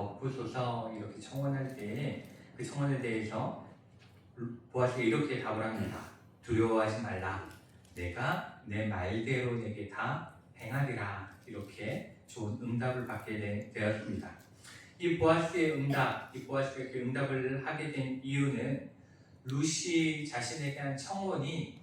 덮으소서 이렇게 청원할 때 그 청원에 대해서 보아스가 이렇게 답을 합니다. 두려워하지 말라. 내가 내 말대로 내게 다 행하리라. 이렇게 좋은 응답을 받게 되었습니다. 이 보아스의 응답, 이 보아스가 이렇게 응답을 하게 된 이유는 룻이 자신에게 한 청원이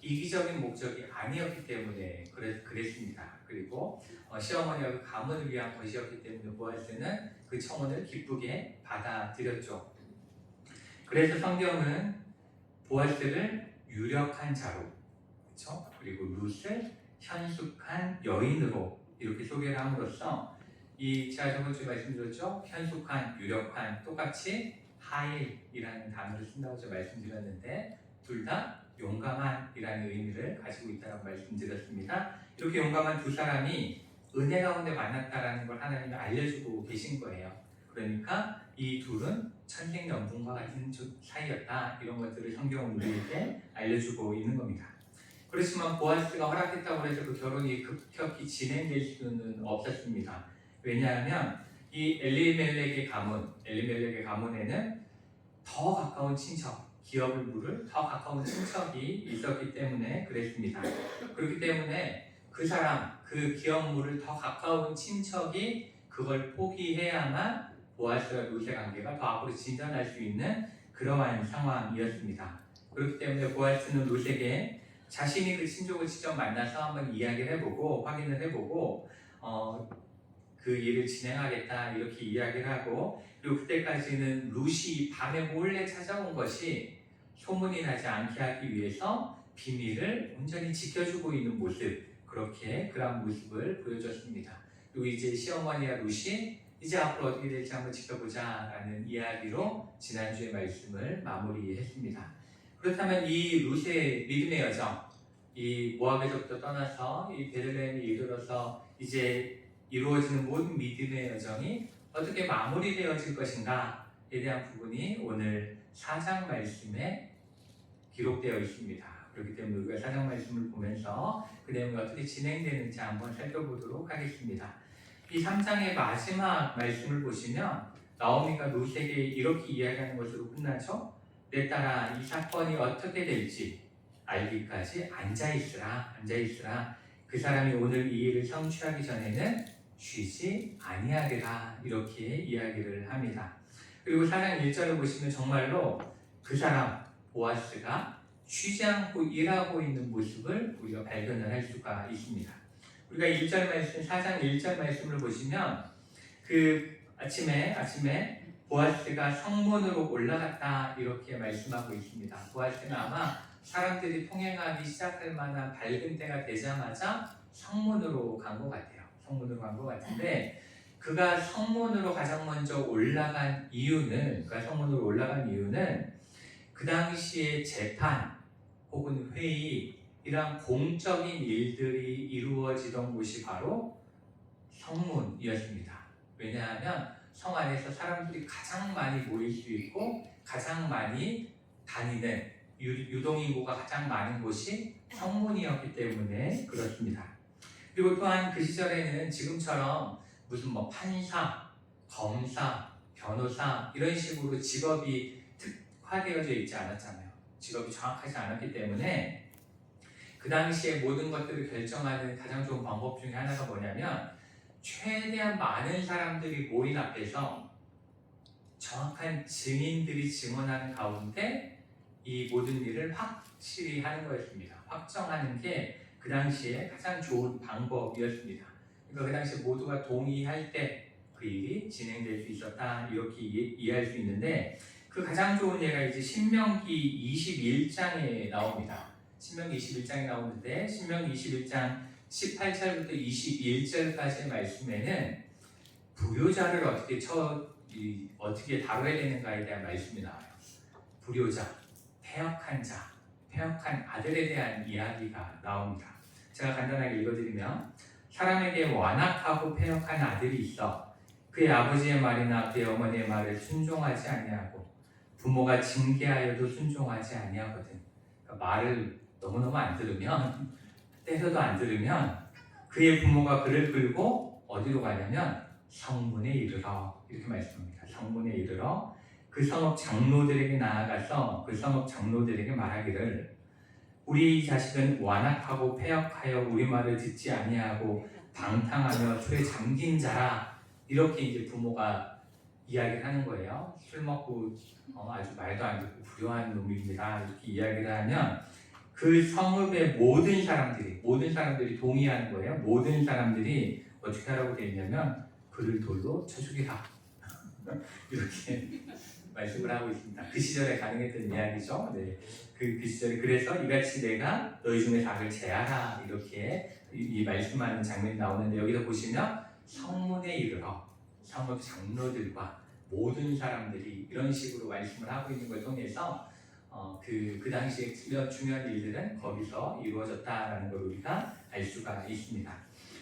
이기적인 목적이 아니었기 때문에 그랬습니다. 그리고 시어머니와 그 가문을 위한 것이었기 때문에 보아스는 그 청원을 기쁘게 받아들였죠. 그래서 성경은 보아스를 유력한 자로, 그렇죠? 그리고 룻을 현숙한 여인으로 이렇게 소개를 함으로써 제가 저번 주에 말씀드렸죠? 현숙한, 유력한, 똑같이 하일이라는 단어를 쓴다고 제가 말씀드렸는데 둘 다 용감한이라는 의미를 가지고 있다고 말씀드렸습니다. 이렇게 용감한 두 사람이 은혜 가운데 만났다라는 걸 하나님이 알려주고 계신 거예요. 그러니까 이 둘은 천생연분과 같은 사이였다. 이런 것들을 성경은 우리에게 알려주고 있는 겁니다. 그렇지만 보아스가 허락했다고 해서 그 결혼이 급격히 진행될 수는 없었습니다. 왜냐하면 이 엘리멜렉의 가문에는 더 가까운 친척, 기업을 물을 더 가까운 친척이 있었기 때문에 그랬습니다. 그렇기 때문에 그 사람, 그 기업 물을 더 가까운 친척이 그걸 포기해야만 보아스와 룻의 관계가 더 앞으로 진전할 수 있는 그러한 상황이었습니다. 그렇기 때문에 보아스는 룻에게 자신이 그 친족을 직접 만나서 한번 이야기를 해보고 확인을 해보고 그 일을 진행하겠다 이렇게 이야기를 하고 그리고 그때까지는 룻이 밤에 몰래 찾아온 것이 소문이 나지 않게 하기 위해서 비밀을 온전히 지켜주고 있는 모습 그런 모습을 보여줬습니다. 그리고 이제 시어머니와 룻이 이제 앞으로 어떻게 될지 한번 지켜보자 라는 이야기로 지난주의 말씀을 마무리했습니다. 그렇다면 이 룻의 믿음의 여정, 이 모압에서부터 떠나서 이 베들레헴에 이르러서 이제 이루어지는 모든 믿음의 여정이 어떻게 마무리되어질 것인가에 대한 부분이 오늘 4장 말씀에 기록되어 있습니다. 그렇기 때문에 우리가 4장 말씀을 보면서 그 내용이 어떻게 진행되는지 한번 살펴보도록 하겠습니다. 이 3장의 마지막 말씀을 보시면 나오미가 룻에게 이렇게 이야기하는 것으로 끝나죠. 내 딸아, 이 사건이 어떻게 될지 알기까지 앉아있으라. 그 사람이 오늘 이 일을 성취하기 전에는 쉬지 아니하리라. 이렇게 이야기를 합니다. 그리고 4장 1절을 보시면 정말로 그 사람 보아스가 쉬지 않고 일하고 있는 모습을 우리가 발견을 할 수가 있습니다. 우리가 1절 말씀, 4장 1절 말씀을 보시면 그 아침에 보아스가 성문으로 올라갔다 이렇게 말씀하고 있습니다. 보아스는 아마 사람들이 통행하기 시작할 만한 밝은 때가 되자마자 성문으로 간 것 같은데 그가 성문으로 가장 먼저 올라간 이유는 그 당시에 재판 혹은 회의 이러한 공적인 일들이 이루어지던 곳이 바로 성문이었습니다. 왜냐하면 성 안에서 사람들이 가장 많이 모일 수 있고 가장 많이 다니는 유동인구가 가장 많은 곳이 성문이었기 때문에 그렇습니다. 그리고 또한 그 시절에는 지금처럼 무슨 판사, 검사, 변호사 이런 식으로 직업이 특화되어져 있지 않았잖아요. 직업이 정확하지 않았기 때문에 그 당시에 모든 것들을 결정하는 가장 좋은 방법 중에 하나가 뭐냐면 최대한 많은 사람들이 모인 앞에서 정확한 증인들이 증언하는 가운데 이 모든 일을 확실히 하는 거였습니다. 확정하는 게 그 당시에 가장 좋은 방법이었습니다. 그러니까 그 당시에 모두가 동의할 때 그 일이 진행될 수 있었다 이렇게 이해할 수 있는데 그 가장 좋은 예가 이제 신명기 21장에 나옵니다. 신명기 21장에 나오는데 신명기 21장 18절부터 21절까지의 말씀에는 불효자를 어떻게 다뤄야 되는가에 대한 말씀이 나와요. 불효자, 패역한 자, 패역한 아들에 대한 이야기가 나옵니다. 제가 간단하게 읽어드리면 사람에게 완악하고 패역한 아들이 있어 그의 아버지의 말이나 그의 어머니의 말을 순종하지 아니하고 부모가 징계하여도 순종하지 아니하거든. 그러니까 말을 너무너무 안 들으면 때려도 안 들으면 그의 부모가 그를 끌고 어디로 가냐면 성문에 이르러 이렇게 말씀합니다. 성문에 이르러 그 성읍 장로들에게 나아가서 그 성읍 장로들에게 말하기를 우리 자식은 완악하고 패역하여 우리 말을 듣지 아니하고 방탕하며 초에 잠긴 자라. 이렇게 이제 부모가 이야기를 하는 거예요. 술 먹고 아주 말도 안 듣고 불효한 놈입니다. 이렇게 이야기를 하면 그 성읍의 모든 사람들이 동의하는 거예요. 모든 사람들이 어떻게 하라고 되어 있냐면 그를 돌로 쳐 죽이라. 이렇게 말씀을 하고 있습니다. 그 시절에 가능했던 이야기죠. 네. 그 시절에 그래서 이같이 내가 너희 중에서 악을 제하라 이렇게 이 말씀하는 장면이 나오는데 여기서 보시면 성문에 이르러 성읍 장로들과 모든 사람들이 이런 식으로 말씀을 하고 있는 걸 통해서 그 당시에 중요한 일들은 거기서 이루어졌다라는 걸 우리가 알 수가 있습니다.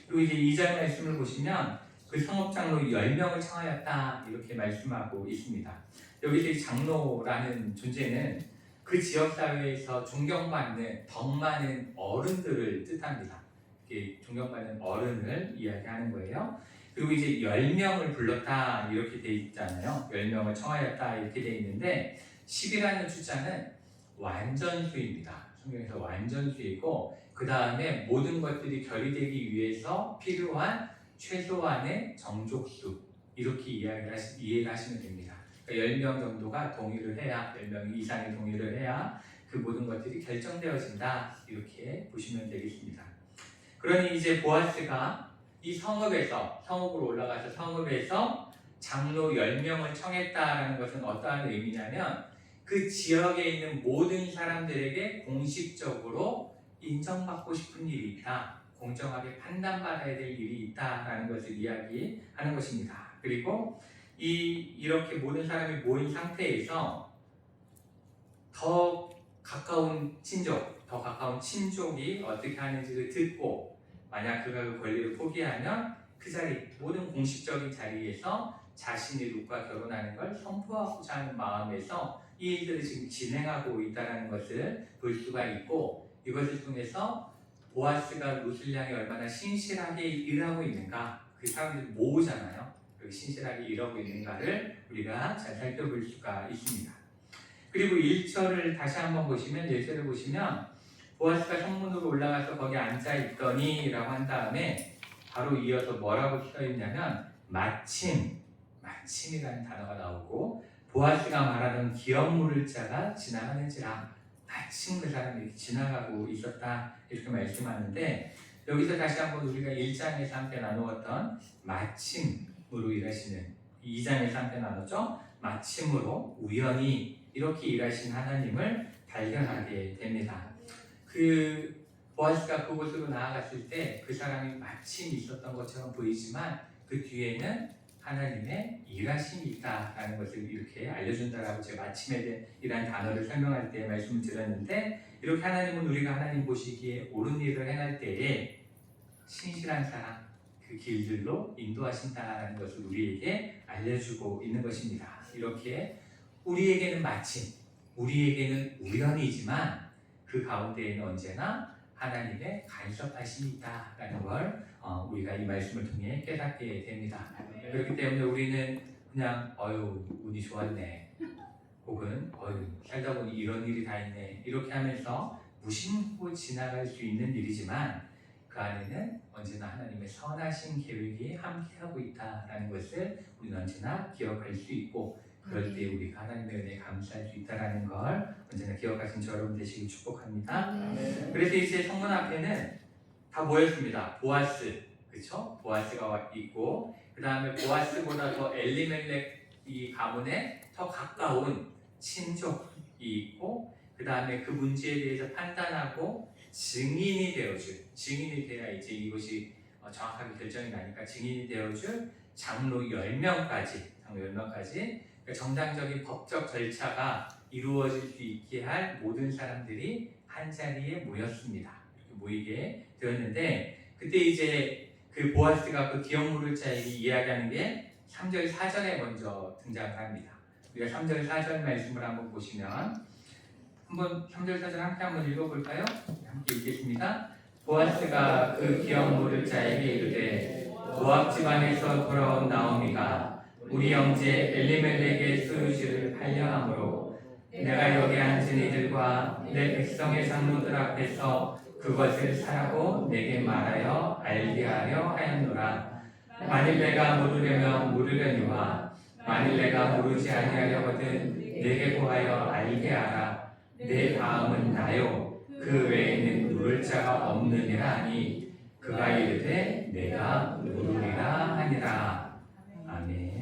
그리고 이제 2장 말씀을 보시면 그 성읍장로 10명을 청하였다 이렇게 말씀하고 있습니다. 여기서 이 장로라는 존재는 그 지역사회에서 존경받는 덕 많은 어른들을 뜻합니다. 존경받는 어른을 이야기하는 거예요. 그리고 이제 10명을 불렀다 이렇게 돼 있잖아요. 10명을 청하였다 이렇게 돼 있는데 10이라는 숫자는 완전수입니다. 성경에서 완전수이고 그 다음에 모든 것들이 결의되기 위해서 필요한 최소한의 정족수 이렇게 이해를 하시면 됩니다. 그러니까 10명 정도가 동의를 해야 10명 이상의 동의를 해야 그 모든 것들이 결정되어진다 이렇게 보시면 되겠습니다. 그러니 이제 보아스가 이 성읍으로 올라가서 성읍에서 장로 10명을 청했다라는 것은 어떠한 의미냐면 그 지역에 있는 모든 사람들에게 공식적으로 인정받고 싶은 일이 있다. 공정하게 판단받아야 될 일이 있다라는 것을 이야기하는 것입니다. 그리고 이렇게 모든 사람이 모인 상태에서 더 가까운 친족이 어떻게 하는지를 듣고 만약 그가 그 권리를 포기하면 그 자리, 모든 공식적인 자리에서 자신이 룻과 결혼하는 걸 선포하고자 하는 마음에서 이 일들을 지금 진행하고 있다는 것을 볼 수가 있고 이것을 통해서 보아스가 룻을 향해 얼마나 신실하게 일하고 있는가 그 사람들이 모으잖아요. 신실하게 일하고 있는가를 우리가 잘 살펴볼 수가 있습니다. 그리고 1절을 다시 한번 보시면 1절을 보시면 보아스가 성문으로 올라가서 거기 앉아있더니 라고 한 다음에 바로 이어서 뭐라고 써있냐면 마침이라는 단어가 나오고 보아스가 말하던 기업 물을 자가 지나가는지라 마침 그 사람이 이렇게 지나가고 있었다 이렇게 말씀하는데 여기서 다시 한번 우리가 1장에서 함께 나누었던 마침으로 일하시는 2장에서 함께 나눴죠. 마침으로 우연히 이렇게 일하신 하나님을 발견하게 됩니다. 그 보아스가 그곳으로 나아갔을 때 그 사람이 마침 있었던 것처럼 보이지만 그 뒤에는 하나님의 일하심이 있다라는 것을 이렇게 알려준다라고 제가 마침에 대한 단어를 설명할 때 말씀을 드렸는데 이렇게 하나님은 우리가 하나님 보시기에 옳은 일을 행할 때에 신실한 사람 그 길들로 인도하신다라는 것을 우리에게 알려주고 있는 것입니다. 이렇게 우리에게는 마침, 우리에게는 우연이지만 그 가운데에는 언제나 하나님의 간섭하심이 있다라는 걸 우리가 이 말씀을 통해 깨닫게 됩니다. 그렇기 때문에 우리는 그냥 운이 좋았네 혹은 살다 보니 이런 일이 다 있네 이렇게 하면서 무심코 지나갈 수 있는 일이지만 그 안에는 언제나 하나님의 선하신 계획이 함께하고 있다라는 것을 우리는 언제나 기억할 수 있고 그럴 때 우리가 하나님의 은혜에 감사할 수 있다는 걸 언제나 기억하신 저 여러분 되시길 축복합니다. 그래서 이제 성문 앞에는 다 모였습니다. 보아스, 그렇죠? 보아스가 있고 그 다음에 보아스보다 더 엘리멜렉 이 가문에 더 가까운 친족이 있고 그 다음에 그 문제에 대해서 판단하고 증인이 되어야 이제 이것이 정확하게 결정이 나니까 증인이 되어줄 장로 10명까지 그러니까 정당적인 법적 절차가 이루어질 수 있게 할 모든 사람들이 한 자리에 모였습니다. 이렇게 모이게 되었는데 그때 이제 그 보아스가 그 기업 물을 자에게 이야기하는 게 3절 4절에 먼저 등장을 합니다. 우리가 3절 4절 말씀을 한번 보시면 한번 3절 4절 함께 한번 읽어볼까요? 함께 읽겠습니다. 보아스가 그 기업 물을 자에게 이르되 모압 집안에서 돌아온 나오미가 우리 형제 엘리멜렉의 소유지를 팔려함으로 내가 여기 앉은 이들과 내 백성의 장로들 앞에서 그것을 사라고 내게 말하여 알게 하려 하였노라. 만일 내가 물으려면 물으려니와 만일 내가 물으지 아니하려거든 내게 구하여 알게 하라. 내 다음은 나요 그 외에는 물을 자가 없느니라 하니 그가 이르되 내가 물으리라 하니라. 아멘.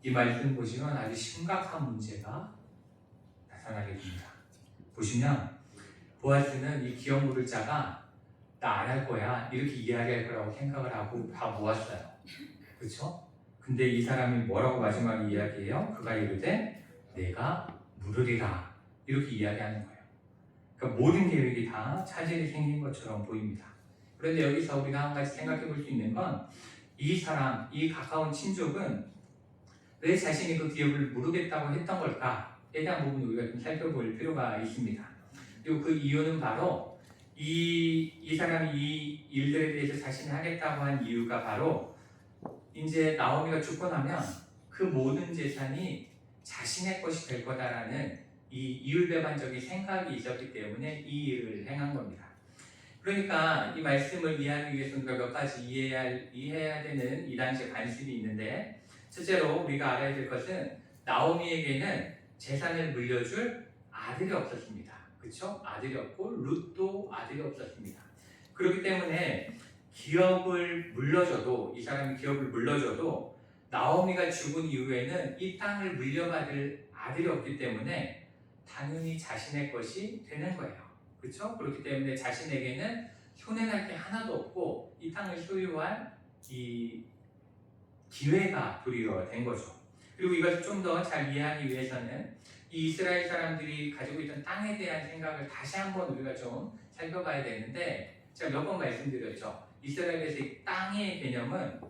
이 말씀 보시면 아주 심각한 문제가 나타나게 됩니다. 보시면 보아스는 이 기업 물을 자가 나 안 할 거야 이렇게 이야기할 거라고 생각을 하고 다 모았어요. 그렇죠? 근데 이 사람이 뭐라고 마지막에 이야기해요? 그가 이르되 내가 물으리라 이렇게 이야기하는 거예요. 그러니까 모든 계획이 다 차질이 생긴 것처럼 보입니다. 그런데 여기서 우리가 한 가지 생각해 볼 수 있는 건 이 사람, 이 가까운 친족은 왜 자신이 그 기업을 물으겠다고 했던 걸까에 대한 부분을 우리가 좀 살펴볼 필요가 있습니다. 그리고 그 이유는 바로 이 사람이 이 일들에 대해서 자신이 하겠다고 한 이유가 바로 이제 나오미가 죽고 나면 그 모든 재산이 자신의 것이 될 거다라는 이 이율배반적인 생각이 있었기 때문에 이 일을 행한 겁니다. 그러니까 이 말씀을 이해하기 위해서 우리가 몇 가지 이해해야 되는 이 당시의 관습이 있는데, 첫째로 우리가 알아야 될 것은 나오미에게는 재산을 물려줄 아들이 없었습니다. 그렇죠? 아들이 없고 룻도 아들이 없었습니다. 그렇기 때문에 기업을 물려줘도, 이 사람이 기업을 물려줘도 나오미가 죽은 이후에는 이 땅을 물려받을 아들이 없기 때문에 당연히 자신의 것이 되는 거예요. 그렇죠? 그렇기 때문에 자신에게는 손해날 게 하나도 없고 이 땅을 소유할 이 기회가 도리어 된 거죠. 그리고 이것을 좀 더 잘 이해하기 위해서는 이 이스라엘 사람들이 가지고 있던 땅에 대한 생각을 다시 한번 우리가 좀 살펴봐야 되는데, 제가 몇 번 말씀드렸죠. 이스라엘에서 이 땅의 개념은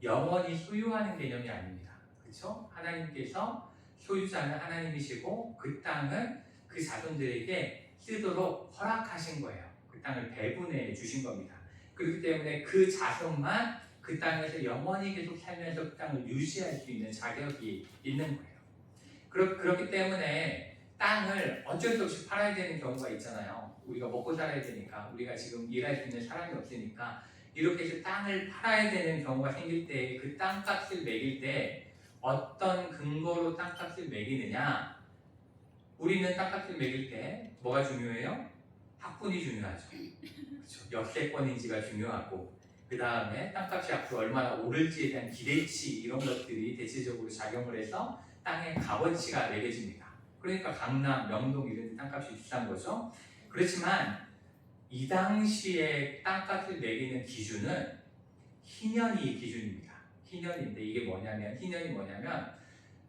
영원히 소유하는 개념이 아닙니다. 그렇죠? 하나님께서 소유자는 하나님이시고 그 땅은 그 자손들에게 쓰도록 허락하신 거예요. 그 땅을 배분해 주신 겁니다. 그렇기 때문에 그 자손만 그 땅에서 영원히 계속 살면서 그 땅을 유지할 수 있는 자격이 있는 거예요. 그렇기 때문에 땅을 어쩔 수 없이 팔아야 되는 경우가 있잖아요. 우리가 먹고 살아야 되니까, 우리가 지금 일할 수 있는 사람이 없으니까 이렇게 해서 땅을 팔아야 되는 경우가 생길 때 그 땅값을 매길 때 어떤 근거로 땅값을 매기느냐? 우리는 땅값을 매길 때 뭐가 중요해요? 학분이 중요하죠. 그렇죠? 역세권인지가 중요하고, 그 다음에 땅값이 앞으로 얼마나 오를지에 대한 기대치, 이런 것들이 대체적으로 작용을 해서 땅의 값어치가 매겨집니다. 그러니까 강남, 명동 이런 데 땅값이 비싼 거죠. 그렇지만 이 당시에 땅값을 매기는 기준은 희년이 기준입니다. 희년인데 이게 뭐냐면, 희년이 뭐냐면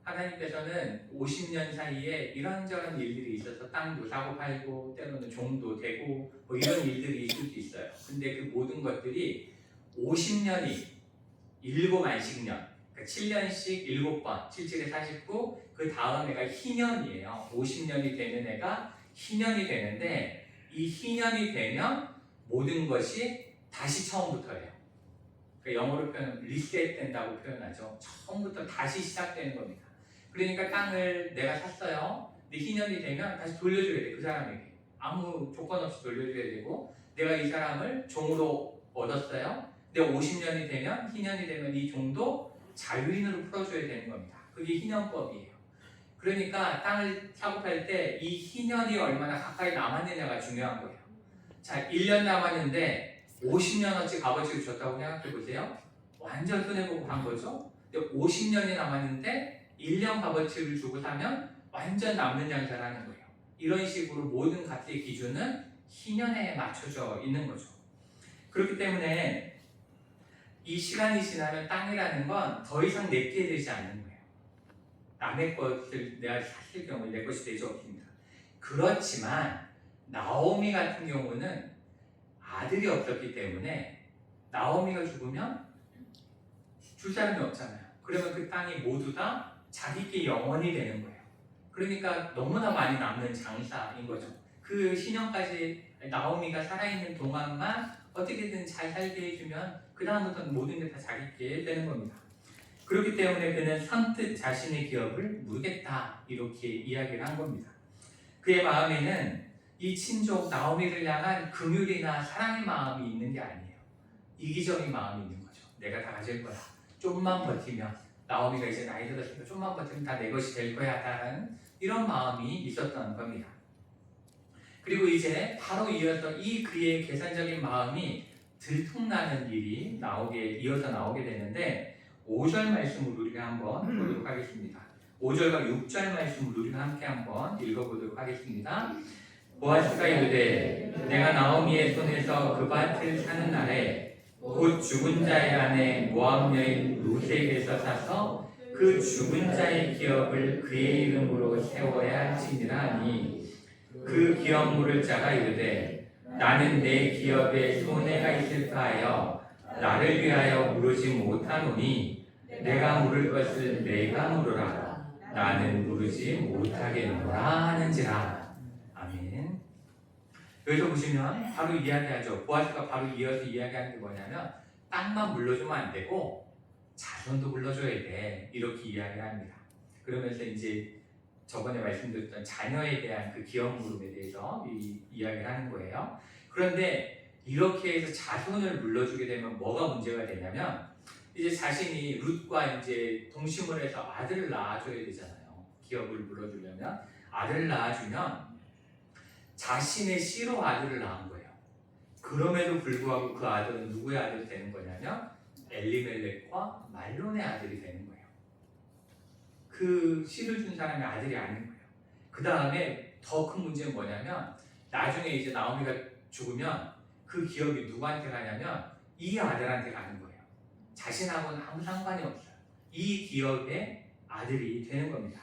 하나님께서는 50년 사이에 이런저런 일들이 있어서 땅도 사고 팔고 때로는 종도 되고 뭐 이런 일들이 있을 수 있어요. 근데 그 모든 것들이 50년이 7안식년, 그러니까 7년씩 7번, 77에 49, 그 다음 해가 희년이에요. 50년이 되는 해가 희년이 되는데, 이 희년이 되면 모든 것이 다시 처음부터예요. 그러니까 영어로 표현하면 리셋된다고 표현하죠. 처음부터 다시 시작되는 겁니다. 그러니까 땅을 내가 샀어요. 근데 희년이 되면 다시 돌려줘야 돼, 그 사람에게. 아무 조건 없이 돌려줘야 되고, 내가 이 사람을 종으로 얻었어요. 근데 50년이 되면, 희년이 되면 이 종도 자유인으로 풀어줘야 되는 겁니다. 그게 희년법이에요. 그러니까 땅을 사고 팔 때 이 희년이 얼마나 가까이 남았느냐가 중요한 거예요. 자, 1년 남았는데 50년어치 값어치를 줬다고 생각해 보세요. 완전 손해보고 간 거죠. 근데 50년이 남았는데 1년 값어치를 주고 사면 완전 남는 장사를 하는 거예요. 이런 식으로 모든 가치의 기준은 희년에 맞춰져 있는 거죠. 그렇기 때문에 이 시간이 지나면 땅이라는 건 더 이상 내게 되지 않는 거예요. 남의 것을 내가 샀을 경우에 내 것이 되지 않습니다. 그렇지만 나오미 같은 경우는 아들이 없었기 때문에 나오미가 죽으면 줄 사람이 없잖아요. 그러면 그 땅이 모두 다 자기께 영원히 되는 거예요. 그러니까 너무나 많이 남는 장사인 거죠. 그 신년까지 나오미가 살아있는 동안만 어떻게든 잘 살게 해주면 그 다음부터는 모든 게 다 자기께 되는 겁니다. 그렇기 때문에 그는 선뜻 자신의 기업을 모르겠다 이렇게 이야기를 한 겁니다. 그의 마음에는 이 친족 나오미를 향한 긍휼이나 사랑의 마음이 있는 게 아니에요. 이기적인 마음이 있는 거죠. 내가 다 가질 거야. 좀만 버티면 나오미가 이제 나이 들었으니까 좀만 버티면 다 내 것이 될 거야 라는 이런 마음이 있었던 겁니다. 그리고 이제 바로 이어서 이 그의 계산적인 마음이 들통나는 일이 이어서 나오게 되는데 5절 말씀을 우리가 한번 보도록 하겠습니다. 5절과 6절 말씀을 우리가 함께 한번 읽어보도록 하겠습니다. 보아스가 이르되 내가 나오미의 손에서 그 밭을 사는 날에 곧 죽은 자의 아내 모압 여인 룻에게서 사서 그 죽은 자의 기업을 그의 이름으로 세워야 할지니라 하니 그 기업 물을 자가 이르되 나는 내 기업에 손해가 있을까 하여 나를 위하여 물으지 못하노니 내가 물을 것을 내가 물으라 나는 물으지 못하겠노라 하는지라. 아멘. 여기서 보시면 바로 이야기하죠. 보아스가 바로 이어서 이야기하는 게 뭐냐면 땅만 물러주면 안 되고 자손도 불러줘야 돼 이렇게 이야기를 합니다. 그러면서 이제 저번에 말씀드렸던 자녀에 대한 그 기업 물음에 대해서 이야기를 하는 거예요. 그런데 이렇게 해서 자손을 물러주게 되면 뭐가 문제가 되냐면 이제 자신이 룻과 이제 동심을 해서 아들을 낳아줘야 되잖아요. 기업을 물러주려면 아들을 낳아주면 자신의 씨로 아들을 낳은 거예요. 그럼에도 불구하고 그 아들은 누구의 아들이 되는 거냐면 엘리멜렉과 말론의 아들이 되는 거예요. 그 씨를 준 사람의 아들이 아닌 거예요. 그 다음에 더 큰 문제는 뭐냐면 나중에 이제 나오미가 죽으면 그 기업이 누구한테 가냐면 이 아들한테 가는 거예요. 자신하고는 아무 상관이 없어요. 이 기업의 아들이 되는 겁니다.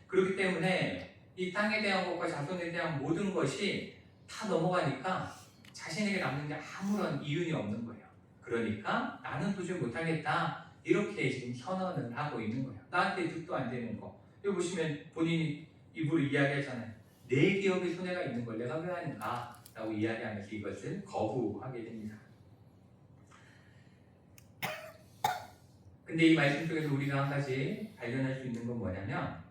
그렇기 때문에 이 땅에 대한 것과 자손에 대한 모든 것이 다 넘어가니까 자신에게 남는 게 아무런 이윤이 없는 거예요. 그러니까 나는 도저히 못하겠다 이렇게 지금 선언을 하고 있는 거예요. 나한테 득도 안 되는 거. 여기 보시면 본인이 입으로 이야기하잖아요. 내 기업에 손해가 있는 걸 내가 왜 하는가 라고 이야기하면서 이것을 거부하게 됩니다. 근데 이 말씀 속에서 우리가 한 가지 발견할 수 있는 건 뭐냐면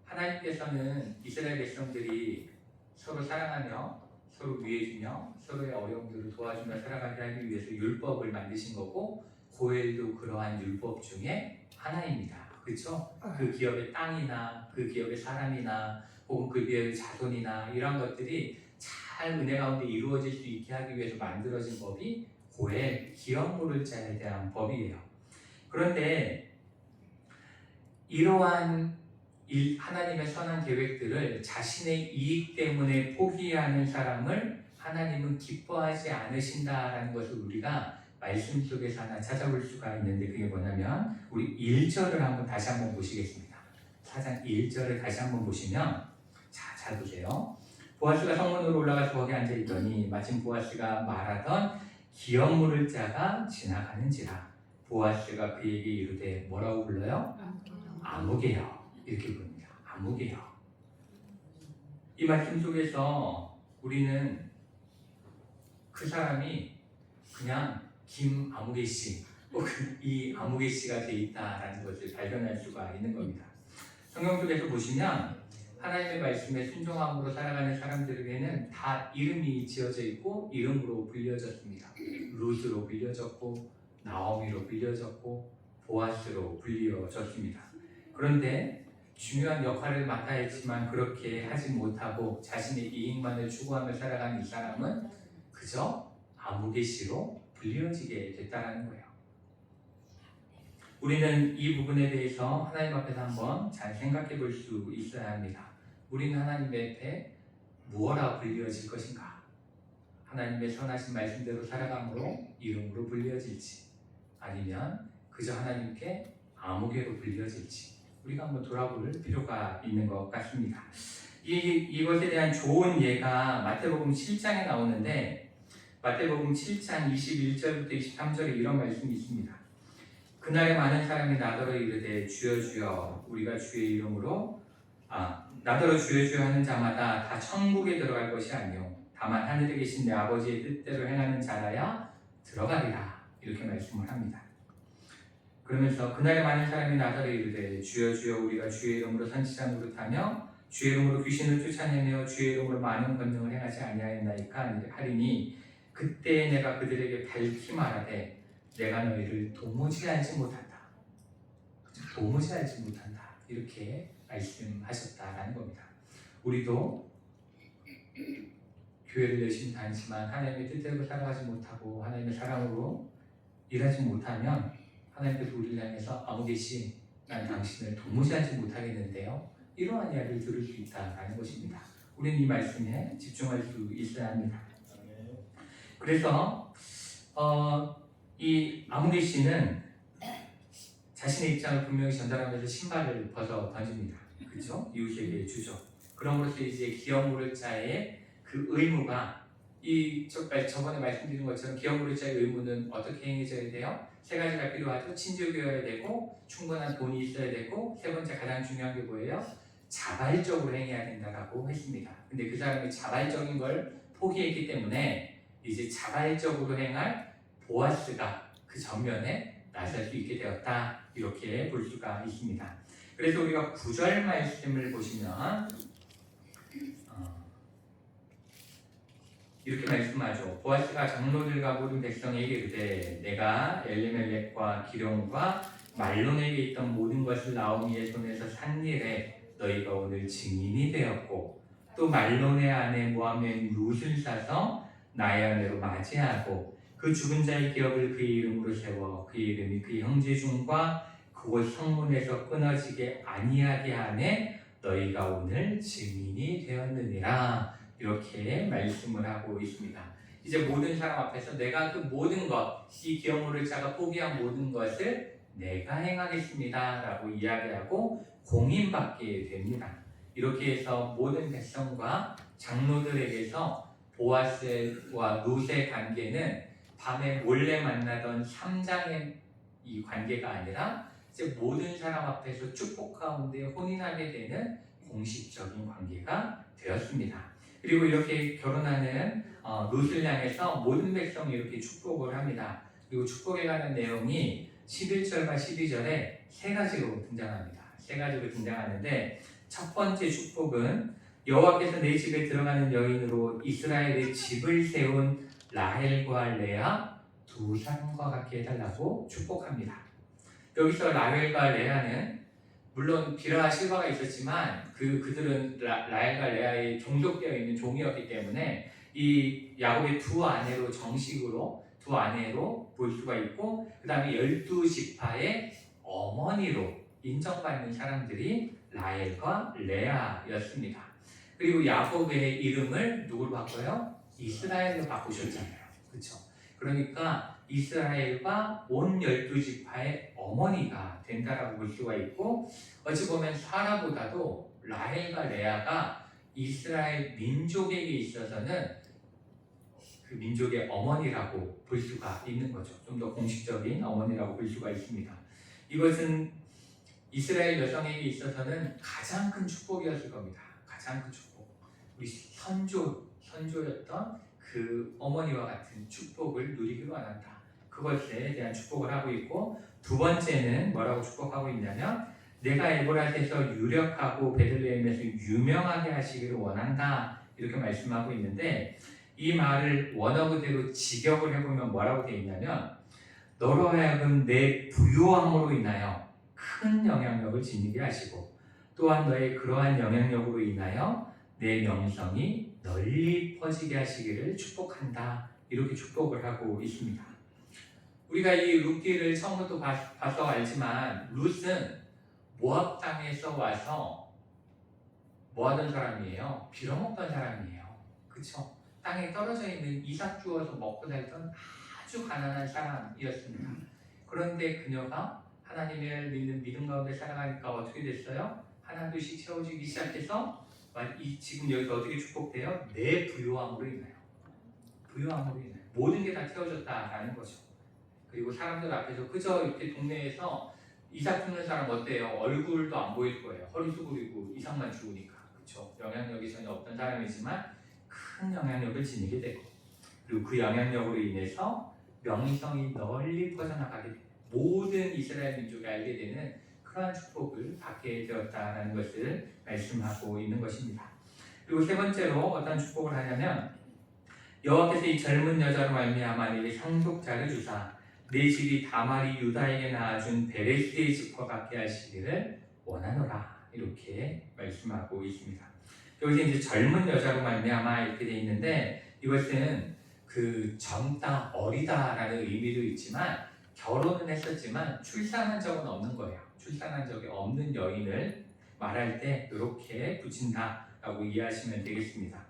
하나님께서는 이스라엘 백성들이 서로 사랑하며 서로 위해주며 서로의 어려움들을 도와주며 살아가게 하기 위해서 율법을 만드신 거고 고엘도 그러한 율법 중에 하나입니다. 그렇죠? 그 기업의 땅이나 그 기업의 사람이나 혹은 그 기업의 자손이나 이런 것들이 잘 은혜 가운데 이루어질 수 있게 하기 위해서 만들어진 법이 고엘, 기업 물을 자에 대한 법이에요. 그런데 이러한 하나님의 선한 계획들을 자신의 이익 때문에 포기하는 사람을 하나님은 기뻐하지 않으신다라는 것을 우리가 말씀 속에서 하나 찾아볼 수가 있는데 그게 뭐냐면 우리 1절을 다시 한번 보시겠습니다. 4장 1절을 다시 한번 보시면 잘 보세요. 보아스가 성문으로 올라가서 거기 앉아있더니 마침 보아스가 말하던 기업 물을 자가 지나가는지라. 보아스가 그에게 이르되 뭐라고 불러요? 아무개요. 이렇게 부릅니다. 아무개요. 이 말씀 속에서 우리는 그 사람이 그냥 김아무개 씨 혹은 이 아무개 씨가 돼 있다라는 것을 발견할 수가 있는 겁니다. 성경 속에서 보시면 하나님의 말씀에 순종함으로 살아가는 사람들에게는 다 이름이 지어져 있고 이름으로 불려졌습니다. 룻으로 불려졌고 나오미로 불려졌고 보아스로 불려졌습니다. 그런데 중요한 역할을 맡아야 했지만 그렇게 하지 못하고 자신의 이익만을 추구하며 살아가는 이 사람은 그저 아무개 씨로 불려지게 됐다는 거예요. 우리는 이 부분에 대해서 하나님 앞에서 한번 잘 생각해 볼 수 있어야 합니다. 우리는 하나님 앞에 무엇라 불려질 것인가? 하나님의 선하신 말씀대로 살아감으로 이름으로 불려질지 아니면 그저 하나님께 아무개로 불려질지 우리가 한번 돌아볼 필요가 있는 것 같습니다. 이것에 대한 좋은 예가 마태복음 7장에 나오는데 마태복음 7장 21절부터 23절에 이런 말씀이 있습니다. 그날에 많은 사람이 나더러 이르되 주여 주여 우리가 주의 이름으로 나더러 주여 주여 하는 자마다 다 천국에 들어갈 것이 아니요 다만 하늘에 계신 내 아버지의 뜻대로 행하는 자라야 들어가리라 이렇게 말씀을 합니다. 그러면서 그날에 많은 사람이 나더러 이르되 주여 주여 우리가 주의 이름으로 선지자 노릇하며 주의 이름으로 귀신을 쫓아내며 주의 이름으로 많은 권능을 행하지 아니하였나이까 하리니 그때 내가 그들에게 밝히 말하되 내가 너희를 도무지 알지 못한다. 도무지 알지 못한다. 이렇게 말씀하셨다라는 겁니다. 우리도 교회를 열심히 다니지만 하나님의 뜻대로 살아가지 못하고 하나님의 사랑으로 일하지 못하면 하나님께서 우리를 향해서 아무개시 난 당신을 도무지 알지 못하겠는데요. 이러한 이야기를 들을 수 있다라는 것입니다. 우리는 이 말씀에 집중할 수 있어야 합니다. 그래서 이 아무개시는 자신의 입장을 분명히 전달하면서 신발을 벗어 던집니다. 그렇죠? 이웃에게 주죠. 그럼으로써 이제 기업 물을 자의 그 의무가 저번에 말씀드린 것처럼 기업 물을 자의 의무는 어떻게 행해져야 돼요? 세 가지가 필요하죠. 친족이어야 되고 충분한 돈이 있어야 되고 세 번째 가장 중요한 게 뭐예요? 자발적으로 행해야 된다라고 했습니다. 근데 그 사람이 자발적인 걸 포기했기 때문에 이제 자발적으로 행할 보아스가 그 전면에 나설 수 있게 되었다. 이렇게 볼 수가 있습니다. 그래서 우리가 9절 말씀을 보시면 이렇게 말씀하죠. 보아스가 장로들과 모든 백성에게 이르되 내가 엘리멜렉과 기룡과 말론에게 있던 모든 것을 나오미의 손에서 산 일에 너희가 오늘 증인이 되었고 또 말론의 아내 모하면 룻을 사서 나의 아내로 맞이하고 그 죽은 자의 기업을 그의 이름으로 세워 그의 이름이 그 형제 중과 그곳 성문에서 끊어지게 아니하게 하네 너희가 오늘 증인이 되었느니라. 이렇게 말씀을 하고 있습니다. 이제 모든 사람 앞에서 내가 그 모든 것, 이 기업 물을 자가 포기한 모든 것을 내가 행하겠습니다 라고 이야기하고 공인받게 됩니다. 이렇게 해서 모든 백성과 장로들에게서 보아스와 룻의 관계는 밤에 몰래 만나던 3장의 이 관계가 아니라 이제 모든 사람 앞에서 축복 가운데 혼인하게 되는 공식적인 관계가 되었습니다. 그리고 이렇게 결혼하는 룻을 향해서 모든 백성이 이렇게 축복을 합니다. 그리고 축복에 관한 내용이 11절과 12절에 세 가지로 등장합니다. 세 가지로 등장하는데 첫 번째 축복은 여호와께서 내 집에 들어가는 여인으로 이스라엘의 집을 세운 라헬과 레아 두 사람과 같게 해달라고 축복합니다. 여기서 라헬과 레아는 물론 비라와 실바가 있었지만 그들은 라헬과 레아의 종속되어 있는 종이었기 때문에 이 야곱의 두 아내로 정식으로 두 아내로 볼 수가 있고 그 다음에 12지파의 어머니로 인정받는 사람들이 라헬과 레아였습니다. 그리고 야곱의 이름을 누구로 바꿔요? 이스라엘로 바꾸셨잖아요. 그렇죠? 그러니까 이스라엘과 온 12지파의 어머니가 된다라고 볼 수가 있고 어찌 보면 사라보다도 라헬과 레아가 이스라엘 민족에게 있어서는 그 민족의 어머니라고 볼 수가 있는 거죠. 좀 더 공식적인 어머니라고 볼 수가 있습니다. 이것은 이스라엘 여성에게 있어서는 가장 큰 축복이었을 겁니다. 가장 큰 축복. 우리 선조였던 그 어머니와 같은 축복을 누리기로 원한다. 그것에 대한 축복을 하고 있고 두 번째는 뭐라고 축복하고 있냐면 내가 에브라스에서 유력하고 베들레헴에서 유명하게 하시기를 원한다. 이렇게 말씀하고 있는데 이 말을 원어 그대로 직역을 해보면 뭐라고 되어 있냐면 너로 하여금 내 부요함으로 인하여 큰 영향력을 지니게 하시고 또한 너의 그러한 영향력으로 인하여 내 명성이 널리 퍼지게 하시기를 축복한다. 이렇게 축복을 하고 있습니다. 우리가 이 룻기를 처음부터 봐서 알지만 룻은 모압 땅에서 와서 뭐 하던 사람이에요? 빌어먹던 사람이에요. 그쵸? 땅에 떨어져 있는 이삭 주워서 먹고 살던 아주 가난한 사람이었습니다. 그런데 그녀가 하나님을 믿는 믿음 가운데 살아가니까 어떻게 됐어요? 하나둘씩 채워지기 시작해서 지금 여기서 어떻게 축복돼요? 내 부요함으로 인하여. 부요함으로 인하여. 모든 게 다 채워졌다라는 거죠. 그리고 사람들 앞에서 그저 이렇게 동네에서 이삭 주는 사람 어때요? 얼굴도 안 보일 거예요. 허리 수그리고 이삭만 주우니까. 그렇죠? 영향력이 전혀 없던 사람이지만 큰 영향력을 지니게 되고 그리고 그 영향력으로 인해서 명성이 널리 퍼져나가게 돼요. 모든 이스라엘 민족이 알게 되는 그러한 축복을 받게 되었다라는 것을 말씀하고 있는 것입니다. 그리고 세 번째로 어떤 축복을 하냐면 여호와께서 이 젊은 여자로 말미암아 내게 상속자를 주사 내 집이 다말이 유다에게 낳아준 베레스의 집과 같게 하시기를 원하노라 이렇게 말씀하고 있습니다. 여기서 이제 젊은 여자로 말미암아 이렇게 되어 있는데 이것은 그 젊다 어리다라는 의미도 있지만 결혼은 했었지만 출산한 적은 없는 거예요. 출산한 적이 없는 여인을 말할 때 이렇게 붙인다라고 이해하시면 되겠습니다.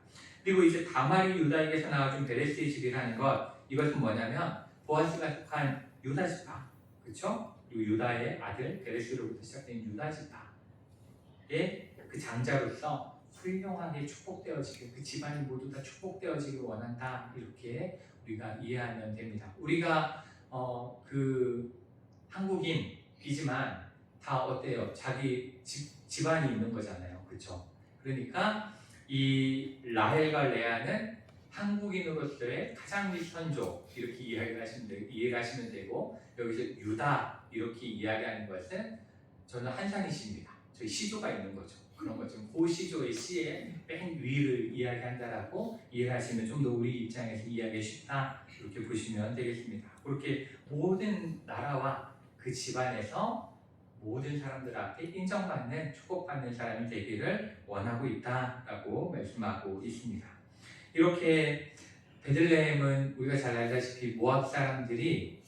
그리고 이제 다말이 유다에게서 나와준 베레스의 집이라는 것 이것은 뭐냐면 보아스가 속한 유다 지파 그렇죠? 그리고 유다의 아들 베레스로부터 시작된 유다 지파의 그 장자로서 훌륭하게 축복되어지길 그 집안이 모두 다 축복되어지길 원한다 이렇게 우리가 이해하면 됩니다. 우리가 그 한국인이지만 다 어때요? 자기 집안이 있는 거잖아요, 그렇죠? 그러니까 이 라헬과 레아는 한국인으로서의 가장 밑선조 이렇게 이해를 하시면 되고 여기서 유다 이렇게 이야기하는 것은 저는 한산이십니다. 저희 시조가 있는 거죠. 그런 것처럼 고시조의 시의 맨 위를 이야기한다라고 이해를 하시면 좀 더 우리 입장에서 이해하기 쉽다 이렇게 보시면 되겠습니다. 그렇게 모든 나라와 그 집안에서 모든 사람들 앞에 인정받는 축복받는 사람이 되기를 원하고 있다라고 말씀하고 있습니다. 이렇게 베들레헴은 우리가 잘 알다시피 모압 사람들이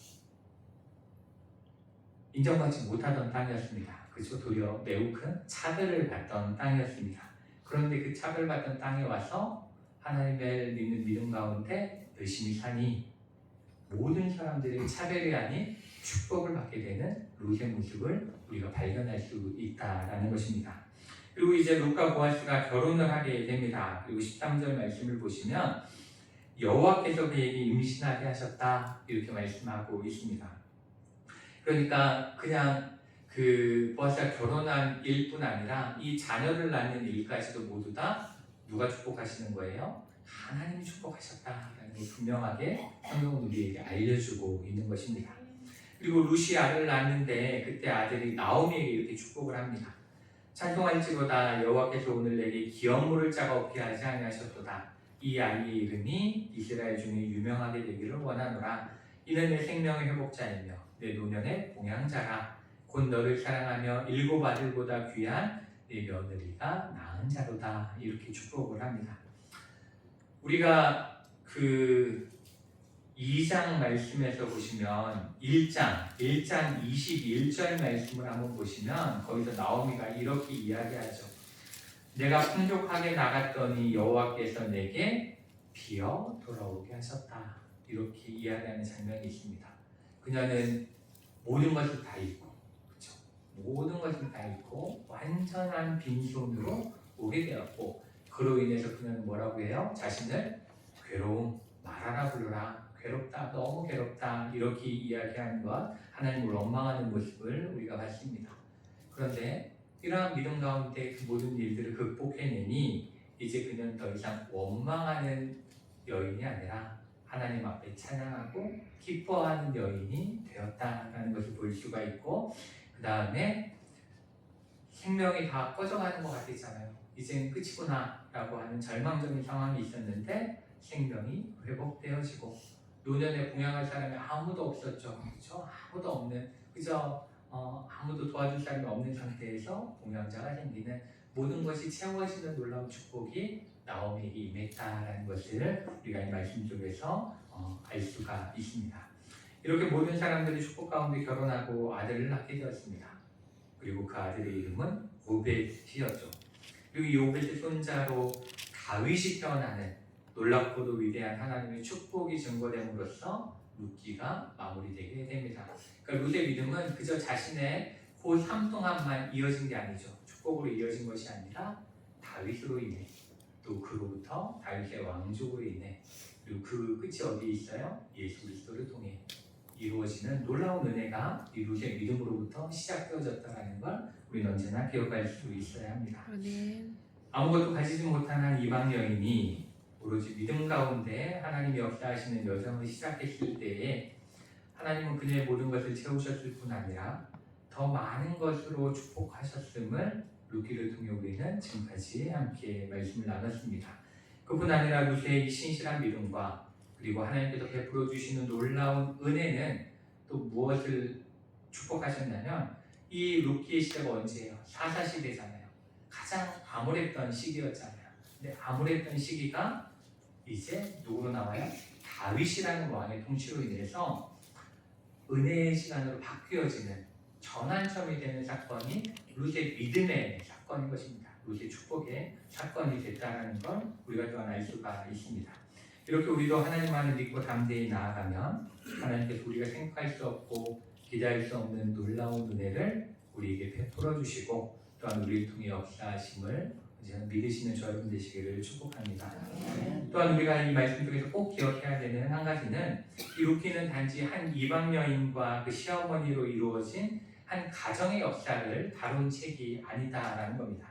인정받지 못하던 땅이었습니다. 그렇죠? 도리어 매우 큰 차별을 받던 땅이었습니다. 그런데 그 차별받던 땅에 와서 하나님을 믿는 믿음 가운데 열심히 사니 모든 사람들의 차별이 아닌 축복을 받게 되는 롯의 모습을 우리가 발견할 수 있다라는 것입니다. 그리고 이제 롯과 보아스가 결혼을 하게 됩니다. 그리고 13절 말씀을 보시면 여호와께서 그에게 임신하게 하셨다 이렇게 말씀하고 있습니다. 그러니까 그냥 그 보아스가 결혼한 일뿐 아니라 이 자녀를 낳는 일까지도 모두 다 누가 축복하시는 거예요? 하나님이 축복하셨다라는 걸 분명하게 성경은 우리에게 알려주고 있는 것입니다. 그리고 룻이 아들을 낳는데 그때 아들이 나오미에게 이렇게 축복을 합니다. 찬송할지로다 여호와께서 오늘 내게 기업 물을 자가 없게 하지 아니하셨도다. 이 아이의 이름이 이스라엘 중에 유명하게 되기를 원하노라. 이는 내 생명의 회복자이며 내 노년의 봉양자라. 곧 너를 사랑하며 일곱 아들보다 귀한 내 며느리가 낳은 자로다. 이렇게 축복을 합니다. 우리가 그 2장 말씀에서 보시면 1장 21절 말씀을 한번 보시면 거기서 나오미가 이렇게 이야기하죠. 내가 풍족하게 나갔더니 여호와께서 내게 비어 돌아오게 하셨다. 이렇게 이야기하는 장면이 있습니다. 그녀는 모든 것을 다 잃고 그렇죠? 모든 것을 다 잃고 완전한 빈손으로 오게 되었고 그로 인해서 그녀는 뭐라고 해요? 자신을 괴로움 말하라 부르라 괴롭다 너무 괴롭다 이렇게 이야기하는 것 하나님을 원망하는 모습을 우리가 봤습니다. 그런데 이러한 믿음 가운데 그 모든 일들을 극복해내니 이제 그녀는 더 이상 원망하는 여인이 아니라 하나님 앞에 찬양하고 기뻐하는 여인이 되었다라는 것을 볼 수가 있고 그 다음에 생명이 다 꺼져가는 것 같았잖아요. 이제는 끝이구나 라고 하는 절망적인 상황이 있었는데 생명이 회복되어지고 노년에 봉양할 사람이 아무도 없었죠. 그렇죠? 아무도 없는 그저 아무도 도와줄 사람이 없는 상태에서 봉양자가 생기는 모든 것이 채워지는 놀라운 축복이 나오미에게 임했다라는 것을 우리가 이 말씀 속에서 알 수가 있습니다. 이렇게 모든 사람들이 축복 가운데 결혼하고 아들을 낳게 되었습니다. 그리고 그 아들의 이름은 오벳이었죠. 그리고 이 오벳의 손자로 다윗이 태어나는 놀랍고도 위대한 하나님의 축복이 증거됨으로써 룻기가 마무리되게 됩니다. 그러니까 룻의 믿음은 그저 자신의 그 삶 동안만 이어진 게 아니죠. 축복으로 이어진 것이 아니라 다윗으로 인해 또 그로부터 다윗의 왕족으로 인해 그리고 그 끝이 어디에 있어요? 예수 그리스도를 통해 이루어지는 놀라운 은혜가 이 룻의 믿음으로부터 시작되어졌다는 걸 우리는 언제나 기억할 수 있어야 합니다. 아무것도 가지지 못한 한 이방 여인이 오로지 믿음 가운데 하나님이 역사하시는 여정을 시작했을 때에 하나님은 그녀의 모든 것을 채우셨을 뿐 아니라 더 많은 것으로 축복하셨음을 루키를 통해 우리는 지금까지 함께 말씀을 나눴습니다. 그뿐 아니라 루스의 이 신실한 믿음과 그리고 하나님께서 베풀어 주시는 놀라운 은혜는 또 무엇을 축복하셨냐면 이 루키의 시대가 언제예요? 사사시대잖아요. 가장 암울했던 시기였잖아요. 근데 암울했던 시기가 이제 누구로 나와요? 다윗이라는 왕의 통치로 인해서 은혜의 시간으로 바뀌어지는 전환점이 되는 사건이 룻의 믿음의 사건인 것입니다. 룻의 축복의 사건이 됐다는 걸 우리가 또한 알 수가 있습니다. 이렇게 우리도 하나님만을 믿고 담대히 나아가면 하나님께서 우리가 생각할 수 없고 기대할 수 없는 놀라운 은혜를 우리에게 베풀어 주시고 또한 우리를 통해 역사하심을 믿으시는 저 여러분 되시기를 축복합니다. 또한 우리가 이 말씀 중에서 꼭 기억해야 되는 한 가지는 이 루키는 단지 한 이방 여인과 그 시어머니로 이루어진 한 가정의 역사를 다룬 책이 아니다라는 겁니다.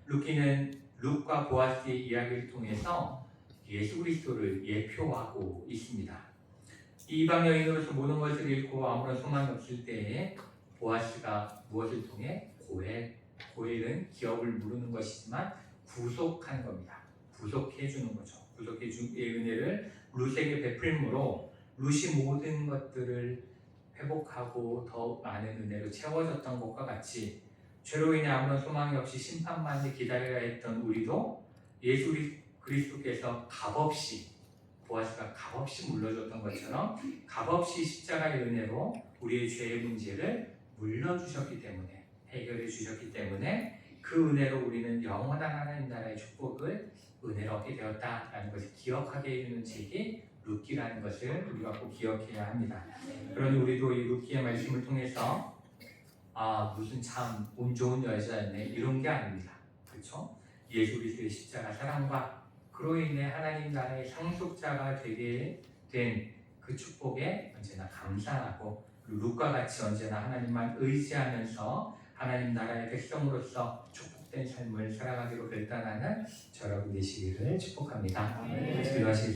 루키는 룻과 보아스의 이야기를 통해서 예수 그리스도를 예표하고 있습니다. 이 이방 여인으로서 모든 것을 잃고 아무런 소망이 없을 때에 보아스가 무엇을 통해 고엘은 기업을 무르는 것이지만 구속한 겁니다. 구속해 주는 거죠. 구속해 주의 은혜를 룻에게 베풀므로 룻이 모든 것들을 회복하고 더 많은 은혜로 채워졌던 것과 같이 죄로 인해 아무런 소망이 없이 심판만을 기다려야 했던 우리도 예수 그리스도께서 값없이 보아스가 값없이 물러줬던 것처럼 값없이 십자가의 은혜로 우리의 죄의 문제를 물려주셨기 때문에 해결해 주셨기 때문에 그 은혜로 우리는 영원한 하나님 나라의 축복을 은혜를 얻게 되었다라는 것을 기억하게 해주는 책이 룻기라는 것을 우리가 꼭 기억해야 합니다. 그러니 우리도 이 룻기의 말씀을 통해서 무슨 참 운 좋은 여자였네 이런 게 아닙니다. 그렇죠? 예수 그리스도의 십자가 사랑과 그로 인해 하나님 나라의 상속자가 되게 된 그 축복에 언제나 감사하고 룻과 같이 언제나 하나님만 의지하면서 하나님 나라의 백성으로서 축복된 삶을 살아가기로 결단하는 저 여러분 되시기를 축복합니다. 기도하실